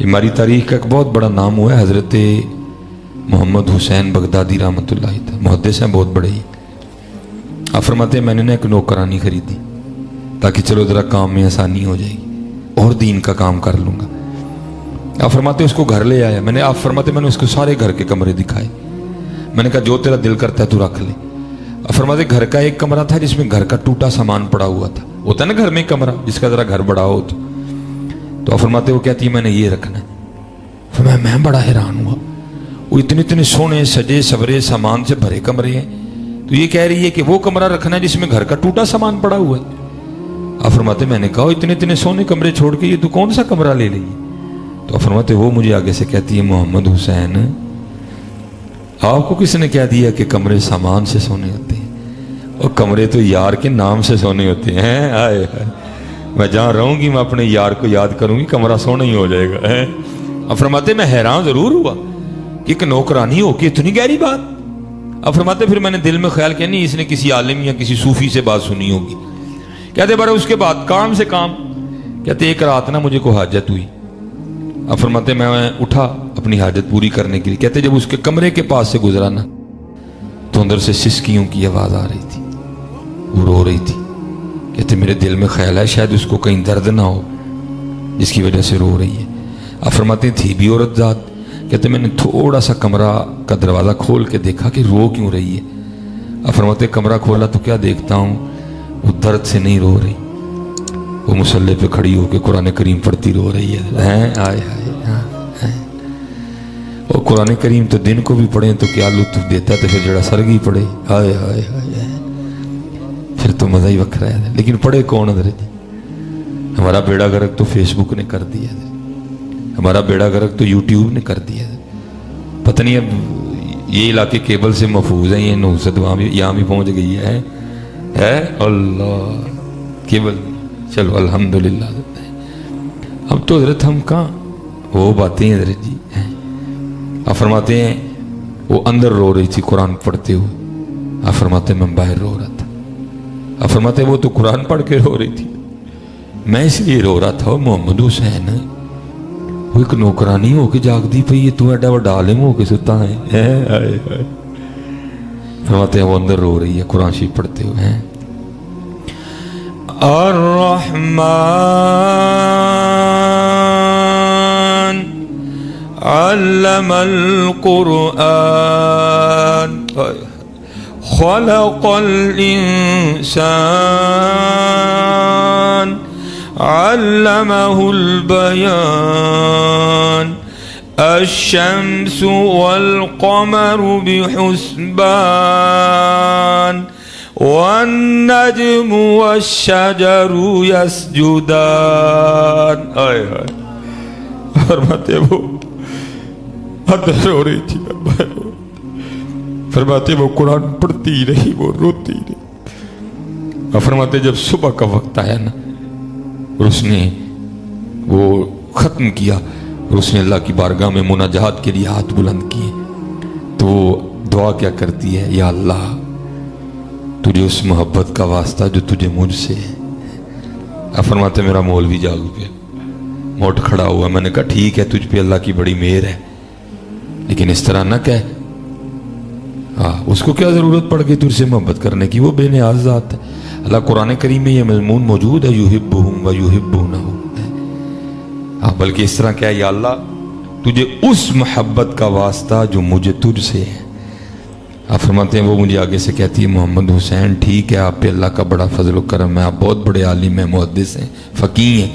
हमारी तारीख का एक बहुत बड़ा नाम हुआ है हज़रत मोहम्मद हुसैन बगदादी रहमतुल्लाह अलैह, मुहद्दिस हैं बहुत बड़े ही। आप फरमाते हैं मैंने ना एक नौकरानी खरीदी ताकि चलो ज़रा काम में आसानी हो जाएगी और दीन का काम कर लूँगा। आप फरमाते उसको घर ले आया मैंने, आप फरमाते मैंने उसको सारे घर के कमरे दिखाए, मैंने कहा जो तेरा दिल करता है तू रख ले। आप फरमाते घर का एक कमरा था जिसमें घर का टूटा सामान पड़ा हुआ था, होता है ना घर में कमरा जिसका ज़रा घर बड़ा हो तो आप फरमाते वो कहती है मैंने ये रखना है। फिर मैं बड़ा हैरान हुआ, वो इतने इतने सोने सजे सवरे सामान से भरे कमरे हैं, तो ये कह रही है कि वो कमरा रखना है जिसमें घर का टूटा सामान पड़ा हुआ है। आप फरमाते मैंने कहा इतने इतने सोने कमरे छोड़ के ये तू कौन सा कमरा ले ली? तो आप फरमाते वो मुझे आगे से कहती है मोहम्मद हुसैन आपको किसने कह दिया कि कमरे सामान से सोने होते हैं, और कमरे तो यार के नाम से सोने होते हैं। आए मैं जहाँ रहूंगी मैं अपने यार को याद करूंगी, कमरा सोना ही हो जाएगा है। अब फरमाते मैं हैरान जरूर हुआ कि एक नौकरानी हो के इतनी गहरी बात। अब फरमाते फिर मैंने दिल में ख्याल किया नहीं इसने किसी आलिम या किसी सूफी से बात सुनी होगी। कहते बारा उसके बाद काम से काम, कहते एक रात ना मुझे को हाजत हुई। अब फरमाते मैं उठा अपनी हाजत पूरी करने के लिए, कहते जब उसके कमरे के पास से गुजरा ना तो अंदर से सिसकियों की आवाज आ रही थी, वो रो रही थी। कहते मेरे दिल में ख्याल है शायद उसको कहीं दर्द ना हो जिसकी वजह से रो रही है। अब फरमाते थी भी औरत जात। कहते मैंने थोड़ा सा कमरा का दरवाज़ा खोल के देखा कि रो क्यों रही है। अब फरमाते कमरा खोला तो क्या देखता हूँ वो दर्द से नहीं रो रही, वो मुसल्ले पे खड़ी होकर कुरान करीम पढ़ती रो रही है। आए हाय और कुरान करीम तो दिन को भी पढ़े तो क्या लुत्फ देता है, तो फिर जरा सरगी पढ़े हाय हाय हाय फिर तो मज़ा ही वखरा है। लेकिन पढ़े कौन अदर जी? हमारा बेड़ा गर्क तो फेसबुक ने कर दिया, हमारा बेड़ा गर्क तो यूट्यूब ने कर दिया। पता नहीं अब ये इलाके केबल से महफूज है, ये नौसद वहाँ भी यहाँ भी पहुँच गई है अल्लाह केबल। चलो अल्हम्दुलिल्लाह। अब तो हजरत हम कहाँ वो बातें हैं हजरत जी। आप फरमाते हैं वो अंदर रो रही थी कुरान पढ़ते हुए, आप फरमाते मैं बाहर रो रहा था। आप फरमाते वो तो कुरान पढ़ के रो रही थी, मैं इसलिए रो रहा था। मोहम्मद हुसैन वो एक नौकरानी होके जागती पई है, तू एडा वड्डा आलिम होके सुता है। फरमाते हैं वो अंदर रो रही है कुरान शरीफ पढ़ते हुए हैं। अर्रहमान अल्लमल कुरआन खलक़ल इंसान अल्लमहुल बयान अश्शम्सु वल क़मरु बिहुस्बान वन्नज्मु वश्शजरु यस्जुदान। आए हाय फरमाते वो अंदर रो रही थी, फरमाते वो कुरान पढ़ती रही, वो रोती रही। और फरमाते जब सुबह का वक्त आया ना और उसने वो ख़त्म किया और उसने अल्लाह की बारगाह में मुनाजात के लिए हाथ बुलंद किए तो दुआ क्या करती है, या अल्लाह तुझे उस मोहब्बत का वास्ता जो तुझे मुझसे है। अब फरमाते मेरा मौलवी जाग गया, मोट खड़ा हुआ। मैंने कहा ठीक है तुझ पे अल्लाह की बड़ी मेहर है, लेकिन इस तरह न कह। उसको क्या ज़रूरत पड़ गई तुझसे मोहब्बत करने की, वो बेनियाज़ ज़ात है। अल्लाह कुरान करीम में ये मज़मून मौजूद है युहिब्बुहुम व युहिब्बूनहु। बल्कि इस तरह क्या, या अल्लाह तुझे उस मोहब्बत का वास्ता जो मुझे तुझसे है। आप फरमाते हैं वो मुझे आगे से कहती है मोहम्मद हुसैन ठीक है आप पे अल्लाह का बड़ा फजल करम है, आप बहुत बड़े आलिम हैं, मुहद्दिस हैं, फ़कीह हैं,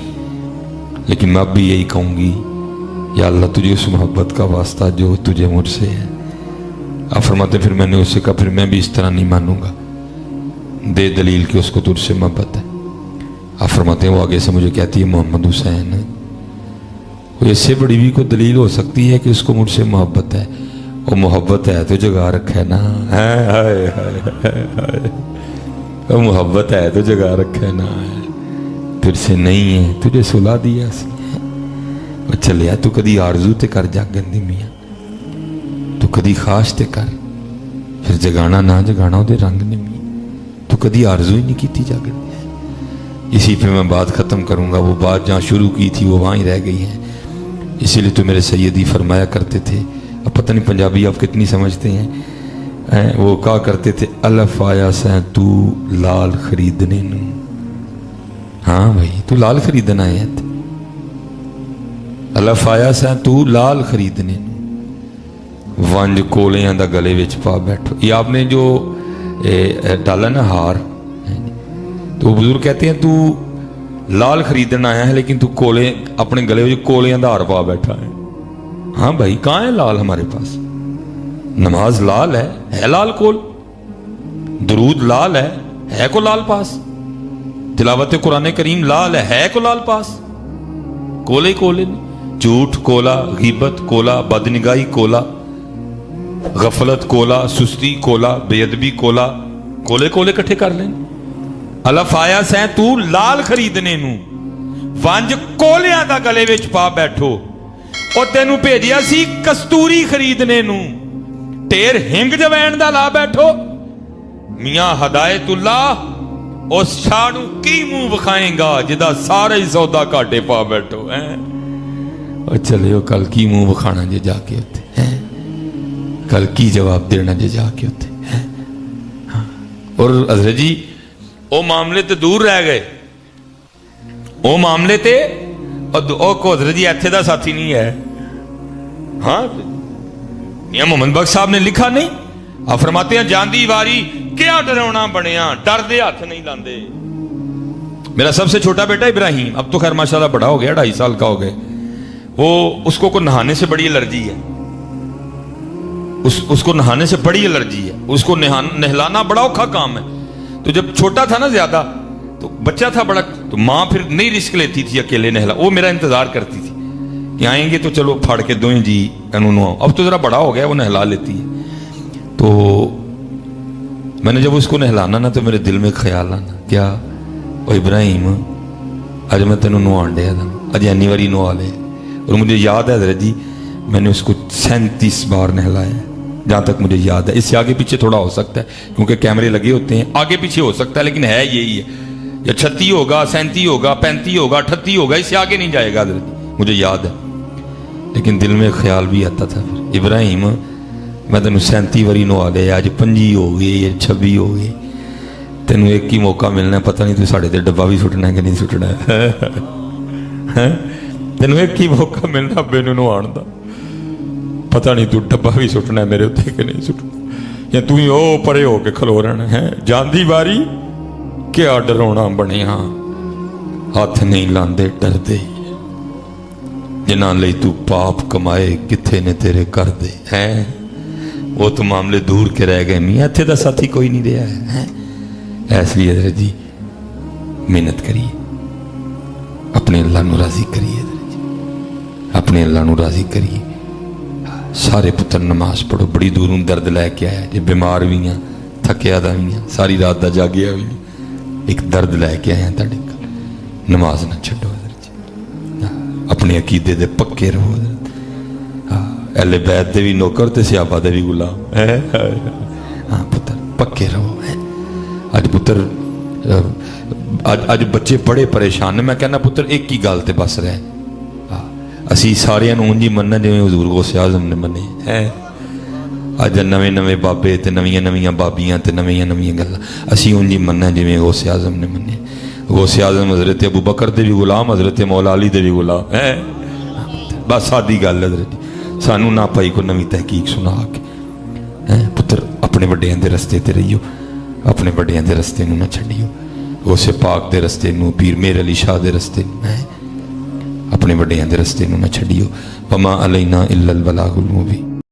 लेकिन मैं अब भी यही कहूँगी या अल्लाह तुझे उस मोहब्बत का वास्ता जो तुझे मुझसे है। आप फरमाते फिर मैंने उससे कहा फिर मैं भी इस तरह नहीं मानूंगा, दे दलील कि उसको तुझसे मोहब्बत है। आप फरमाते हैं वो आगे से मुझे कहती है मोहम्मद हुसैन वो इससे बड़ी भी कोई दलील हो सकती है कि उसको मुझसे मोहब्बत है। वो मोहब्बत है तो जगा रखा है ना, वो मोहब्बत है तो जगा रखा है ना, तुझसे नहीं है तुझे सुला दिया वो चलिया। तू कदी आरजू ते कर जागन दी मियां, तू कदी खाश ते कर, फिर जगाना ना जगाना उहदे रंग ने मियां, तू कदी आरजू ही नहीं की जागन। इसी पे मैं बात खत्म करूंगा, वो बात जहाँ शुरू की थी वो वहाँ ही रह गई है। इसीलिए तो मेरे सैयदी फरमाया करते थे, अब पता नहीं पंजाबी आप कितनी समझते हैं, वो कहा करते थे अलफ आया सैं तू लाल खरीदने नू। हाँ भाई तू लाल खरीदन आया थे, अलफ आया सैं तू लाल खरीदने नू, वंज कोलियां दा गले विच पा बैठो। ये आपने जो डाला ना हार, तो बुजुर्ग कहते हैं तू लाल खरीदन आया है लेकिन तू कोले अपने गले में कोलियां दा हार पा बैठा है। हाँ भाई कहाँ है लाल हमारे पास? नमाज लाल है लाल कोल, दरूद लाल है को लाल पास, तिलावत कुरान करीम लाल है को लाल पास, कोले कोले झूठ कोला, गीबत कोला, बदनिगाही कोला, गफलत कोला, सुस्ती कोला, बेअदबी कोला, कोले कोले इकट्ठे कर लें। अलफ आया सैं तू लाल खरीदने नू, वंज कोलियां दा गले विच पा बैठो। और तेनू भेजिया सी कस्तूरी खरीदने नू, ढेर हिंग जवैन दा ला बैठो। मियां हदायतुल्लाह उस शाह नू की मुंह विखाएगा जिदा सारा ही सौदा घाटे पा बैठो है। और चलियो कल की मुंह विखाना जे जाके उत्ते है, कल की जवाब देना जे जाके उत्ते है। हाँ। और हजरत जी वो मामले तो दूर रह गए, वो मामले ते हजरत जी इत्थे दा साथी नहीं है। हाँ मियां मोहम्मद बख्श साहब ने लिखा नहीं, आप फरमाते हैं जांदी वारी क्या डरावना बनिया, डर दे हाथ नहीं लांदे। मेरा सबसे छोटा बेटा इब्राहिम, अब तो खैर माशाल्लाह बड़ा हो गया, 2.5 साल का हो गया, वो उसको को नहाने से बड़ी एलर्जी है, उसको नहाने से बड़ी एलर्जी है, उसको नहलाना बड़ा औखा काम है। तो जब छोटा था ना ज्यादा, तो बच्चा था बड़ा, तो माँ फिर नहीं रिस्क लेती थी अकेले नहला, वो मेरा इंतजार करती थी कि आएंगे तो चलो फाड़ के दो जी नहाओ। अब तो जरा बड़ा हो गया, वो नहला लेती है। तो मैंने जब उसको नहलाना ना, तो मेरे दिल में ख्याल आना, क्या ओ इब्राहिम अज मैं तेन नहान दिया था, अज एनी बारी नहा ले। और मुझे याद है हज़रत जी मैंने उसको 37 बार नहलाया, जहाँ तक मुझे याद है। इससे आगे पीछे थोड़ा हो सकता है क्योंकि कैमरे लगे होते हैं, आगे पीछे हो सकता है, लेकिन है यही है, या 36 होगा, 37 होगा, 35 होगा, 38 होगा, इससे आगे नहीं जाएगा हज़रत जी, मुझे याद है। लेकिन दिल में ख्याल भी आता था फिर, इब्राहिम मैं तेन 37 बारी नहा लिया, अज 25 हो गई या 26 हो गई, तेन एक ही मौका मिलना, पता नहीं तू साढ़े ते डब्बा भी सुटना है कि नहीं सुटना है, तेन एक ही मौका मिलना अब्बे नूं नहाउण दा, पता नहीं तू डब्बा भी सुटना है मेरे उत्ते कि नहीं सुटना, या तू ही ओ परे हो के खलो रहना है। जांदी बारी क्या डराउणा बनिया, हाथ नहीं लांदे डरदे, जिन्हां लई तू पाप कमाए किथे ने तेरे कर दे हैं। वो तो मामले दूर के रह गए, मियां इत्थे दा साथी कोई नहीं रहा है। इसलिए हज़रत जी मेहनत करिए, अपने अल्लाह नूं राजी करिए हज़रत जी, अपने अल्लाह नूं राजी करिए। सारे पुत्र नमाज पढ़ो, बड़ी दूरों दर्द लैके आया जे, बीमार भी हाँ, थकिया दा भी हाँ, सारी रात दा जागिया भी, एक दर्द लैके आया तुहाडे कोल। नमाज ना छड्डो हज़रत जी, अपने अकीदे दे पक्के रहो। अहले बैत दे भी नौकर ते सहाबा दे भी गुलाम है। हाँ पुत्र पक्के रहो है। अज पुत्र अज बच्चे बड़े परेशान ने, मैं कहना पुत्र एक ही गल ते बस रहे, असी सारियां नूं उंज मनना जिवें हुजूर गौसे आज़म ने मने है। अज नवे नवे बाबे ते नवीं नवीं बाबियां ते नवीं नवीं गल्लां असी उंज मनना जिवें गौसे आज़म ने मने। गौसे आज़म हज़रत अबू बकर दे भी गुलाम, हज़रत मौला अली दे भी गुलाम है। बस सादी गल हज़रत, सानू ना पाई को नवीं तहकीक सुना के है। पुत्र अपने वड्डियां दे रस्ते ते रहियो, अपने वड्डियां दे रस्ते नूं ना छड्डियो, गौसे पाक दे रस्ते नूं, पीर मेर अली शाह दे रस्ते नूं है, अपने वड्डियां दे रस्ते नूं ना छड्डियो। वमा अलैना इल्लल बलागुल मुबीन।